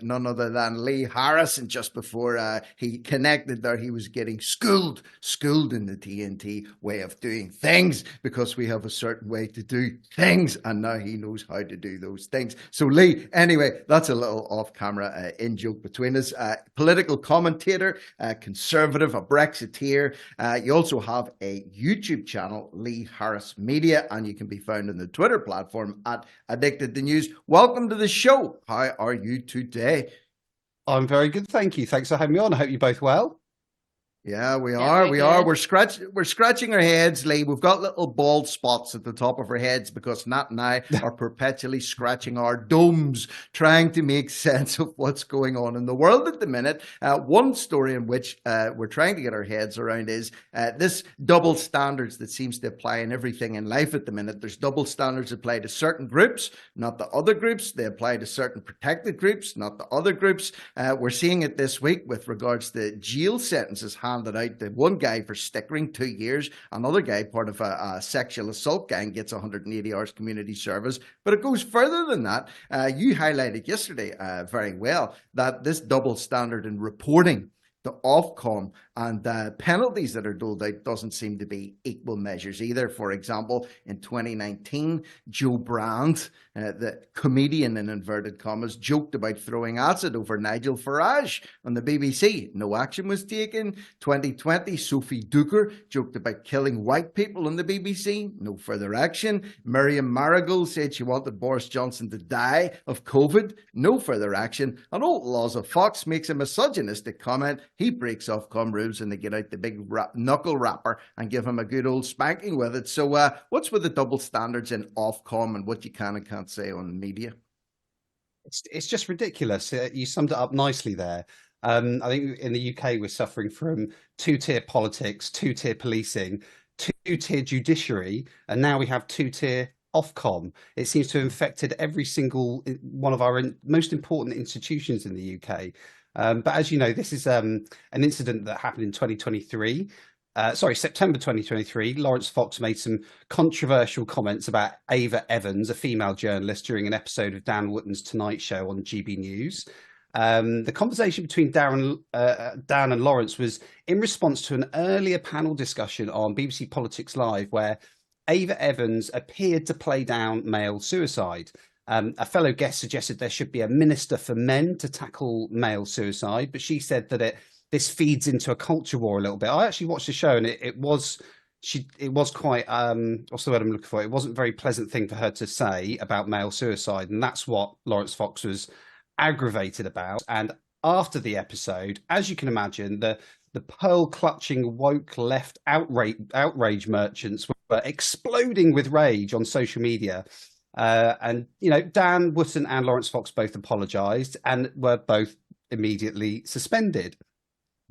none other than Lee Harris. And just before he connected there, he was getting schooled in the TNT way of doing things, because we have a certain way to do things, and now he knows how to do those things. So Lee, anyway, that's a little off-camera in-joke between us. Political commentator, conservative, a Brexiteer. You also have a YouTube channel, Lee Harris Media, and you can be found on the Twitter platform at Addicted to News. Welcome to the show. How are you today? I'm very good, thank you. Thanks for having me on. I hope you're both well. Yeah, we are. We are. We're scratching our heads, Lee. We've got little bald spots at the top of our heads because Nat and I are perpetually scratching our domes, trying to make sense of what's going on in the world at the minute. One story in which we're trying to get our heads around is this double standards that seems to apply in everything in life at the minute. There's double standards apply to certain groups, not the other groups. They apply to certain protected groups, not the other groups. We're seeing it this week with regards to jail sentences handed out. The one guy for stickering, 2 years. Another guy, part of a sexual assault gang, gets 180 hours community service. But it goes further than that. You highlighted yesterday very well that this double standard in reporting the Ofcom and the penalties that are doled out doesn't seem to be equal measures either. For example, in 2019, Joe Brand, the comedian in inverted commas, joked about throwing acid over Nigel Farage on the BBC. No action was taken. 2020, Sophie Duker joked about killing white people on the BBC. No further action. Miriam Marigold said she wanted Boris Johnson to die of COVID. No further action. And old Laws Fox makes a misogynistic comment. He breaks Ofcom rules and they get out the big knuckle rapper and give him a good old spanking with it. So what's with the double standards in Ofcom and what you can and can't say on media? It's just ridiculous. You summed it up nicely there. I think in the UK we're suffering from two-tier politics, two-tier policing, two-tier judiciary, and now we have two-tier Ofcom. It seems to have infected every single one of our most important institutions in the UK. But as you know, this is an incident that happened in 2023. September 2023. Laurence Fox made some controversial comments about Ava Evans, a female journalist, during an episode of Dan Wootton's Tonight Show on GB News. The conversation between Dan and Laurence was in response to an earlier panel discussion on BBC Politics Live, where Ava Evans appeared to play down male suicide. A fellow guest suggested there should be a minister for men to tackle male suicide, but she said that this feeds into a culture war a little bit. I actually watched the show, and it was quite what's the word I'm looking for? It wasn't a very pleasant thing for her to say about male suicide, and that's what Laurence Fox was aggravated about. And after the episode, as you can imagine, the pearl clutching woke left outrage merchants were exploding with rage on social media. And you know, Dan Wootton and Laurence Fox both apologised and were both immediately suspended.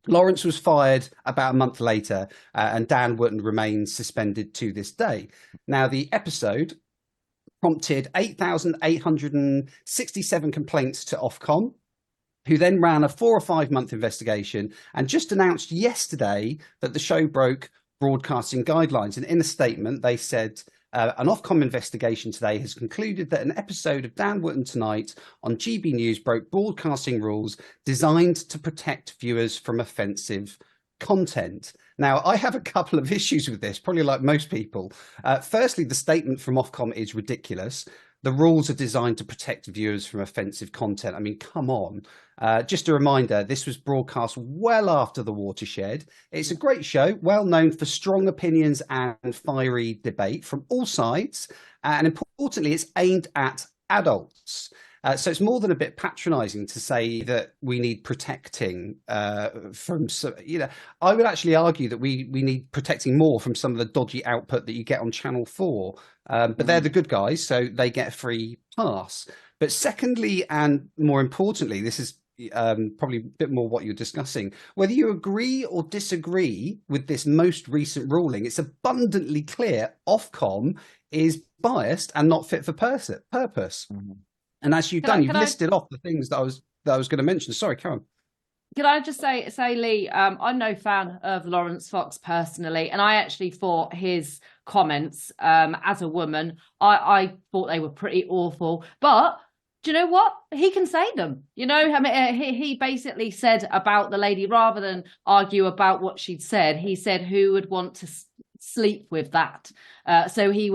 Laurence was fired about a month later, and Dan Wootton remains suspended to this day. Now, the episode prompted 8,867 complaints to Ofcom, who then ran a 4 or 5 month investigation and just announced yesterday that the show broke broadcasting guidelines. And in a statement, they said, an Ofcom investigation today has concluded that an episode of Dan Wootton Tonight on GB News broke broadcasting rules designed to protect viewers from offensive content. Now, I have a couple of issues with this, probably like most people. Firstly, the statement from Ofcom is ridiculous. The rules are designed to protect viewers from offensive content. I mean, come on. Just a reminder, this was broadcast well after The Watershed. It's a great show, well known for strong opinions and fiery debate from all sides. And importantly, it's aimed at adults. So it's more than a bit patronising to say that we need protecting from, you know, I would actually argue that we need protecting more from some of the dodgy output that you get on Channel 4. But they're the good guys, so they get a free pass. But secondly, and more importantly, this is probably a bit more what you're discussing, whether you agree or disagree with this most recent ruling, it's abundantly clear Ofcom is biased and not fit for purpose. Mm-hmm. And as you've listed off the things that I was going to mention. Sorry, Karen. Can I just say, Lee, I'm no fan of Laurence Fox personally, and I actually thought his comments as a woman, I thought they were pretty awful. But do you know what? He can say them. You know, I mean, he basically said about the lady, rather than argue about what she'd said, he said who would want to sleep with that. So he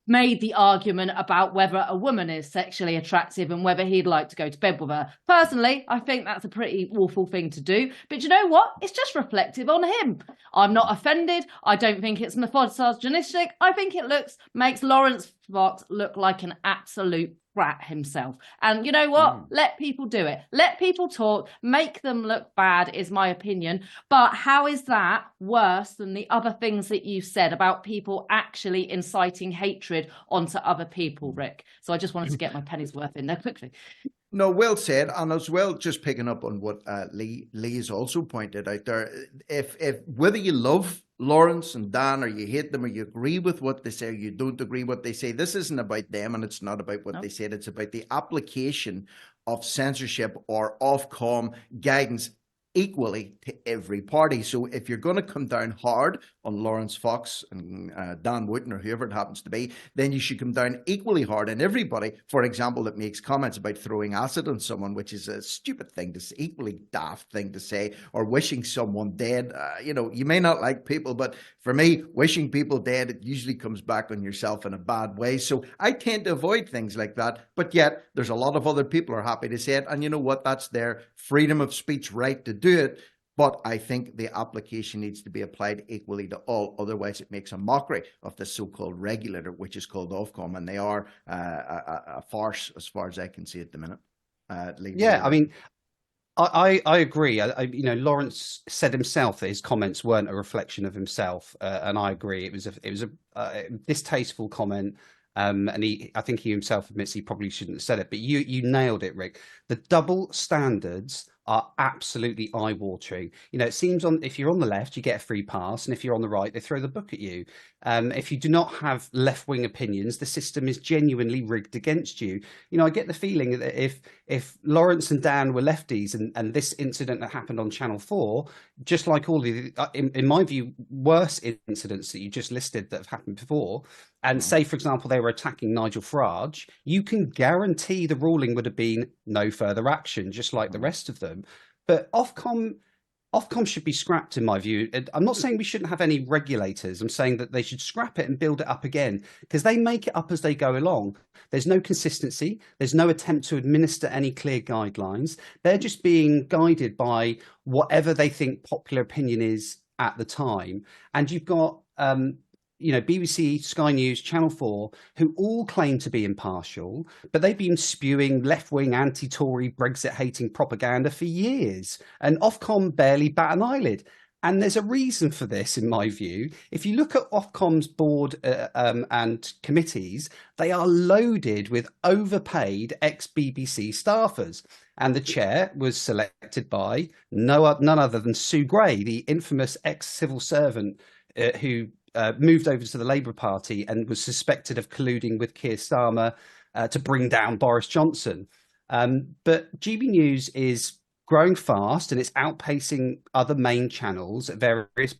made the argument about whether a woman is sexually attractive and whether he'd like to go to bed with her. Personally, I think that's a pretty awful thing to do. But you know what? It's just reflective on him. I'm not offended. I don't think it's misogynistic. I think it makes Laurence Fox look like an absolute brat himself. And you know what? Let people do it. Let people talk. Make them look bad is my opinion. But how is that worse than the other things that you said about people actually inciting hatred onto other people, Rick? So I just wanted to get my penny's worth in there quickly. No, well said, and as well, just picking up on what Lee has also pointed out there. If whether you love Laurence and Dan, or you hate them, or you agree with what they say, or you don't agree what they say, this isn't about them, and it's not about what they said. It's about the application of censorship or Ofcom guidance equally to every party. So if you're going to come down hard on Laurence Fox and Dan Wootton, or whoever it happens to be, then you should come down equally hard on everybody, for example, that makes comments about throwing acid on someone, which is a stupid thing to say, equally daft thing to say, or wishing someone dead. You know, you may not like people, but for me, wishing people dead, it usually comes back on yourself in a bad way. So I tend to avoid things like that, but yet there's a lot of other people are happy to say it, and you know what? That's their freedom of speech right to do it. But I think the application needs to be applied equally to all. Otherwise, it makes a mockery of the so-called regulator, which is called Ofcom, and they are a farce as far as I can see at the minute. Yeah, I mean, I agree. You know, Laurence said himself that his comments weren't a reflection of himself, and I agree. It was a distasteful comment. And I think he himself admits he probably shouldn't have said it, but you nailed it, Rick. The double standards are absolutely eye-watering. You know, it seems if you're on the left, you get a free pass, and if you're on the right, they throw the book at you. If you do not have left-wing opinions, the system is genuinely rigged against you. You know, I get the feeling that if Laurence and Dan were lefties, and this incident that happened on Channel 4, just like all the, in my view, worse incidents that you just listed that have happened before, and say, for example, they were attacking Nigel Farage, you can guarantee the ruling would have been no further action, just like the rest of them. But Ofcom should be scrapped, in my view. I'm not saying we shouldn't have any regulators. I'm saying that they should scrap it and build it up again, because they make it up as they go along. There's no consistency. There's no attempt to administer any clear guidelines. They're just being guided by whatever they think popular opinion is at the time. And you've got you know, BBC, Sky News, Channel 4, who all claim to be impartial, but they've been spewing left-wing, anti-Tory, Brexit-hating propaganda for years, and Ofcom barely bat an eyelid. And there's a reason for this, in my view. If you look at Ofcom's board and committees, they are loaded with overpaid ex-BBC staffers. And the chair was selected by none other than Sue Gray, the infamous ex-civil servant who moved over to the Labour Party and was suspected of colluding with Keir Starmer to bring down Boris Johnson. But GB News is growing fast, and it's outpacing other main channels at various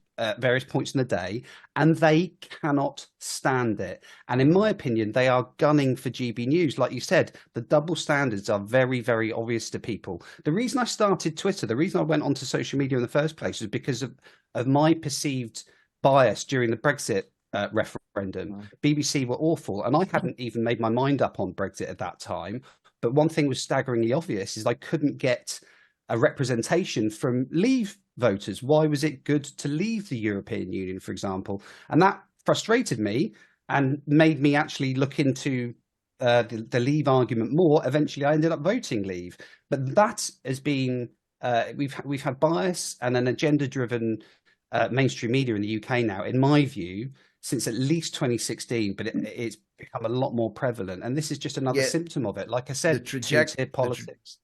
points in the day, and they cannot stand it. And in my opinion, they are gunning for GB News. Like you said, the double standards are very, very obvious to people. The reason I started Twitter, the reason I went onto social media in the first place, was because of my perceived bias during the Brexit referendum. BBC were awful, and I hadn't even made my mind up on Brexit at that time. But one thing was staggeringly obvious, is I couldn't get a representation from Leave voters. Why was it good to leave the European Union, for example? And that frustrated me and made me actually look into the Leave argument more. Eventually, I ended up voting Leave. But that has been we've had bias and an agenda-driven mainstream media in the UK now, in my view, since at least 2016, but it's become a lot more prevalent. And this is just another symptom of it. Like I said, two-tier politics.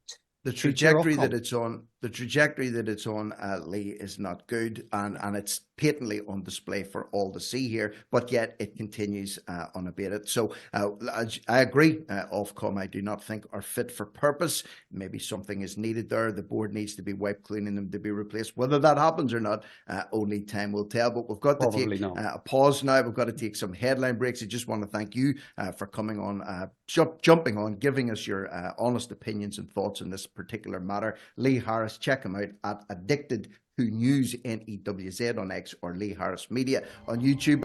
The trajectory that it's on the trajectory that it's on, Lee, is not good, and it's patently on display for all to see here, but yet it continues unabated. So I agree, Ofcom, I do not think are fit for purpose. Maybe something is needed there. The board needs to be wiped clean and them to be replaced. Whether that happens or not, only time will tell. But we've got to take a pause now. We've got to take some headline breaks. I just want to thank you for coming on, jumping on, giving us your honest opinions and thoughts on this particular matter. Lee Harris, check him out at Addicted News, NEWZ on X, or Lee Harris Media on YouTube.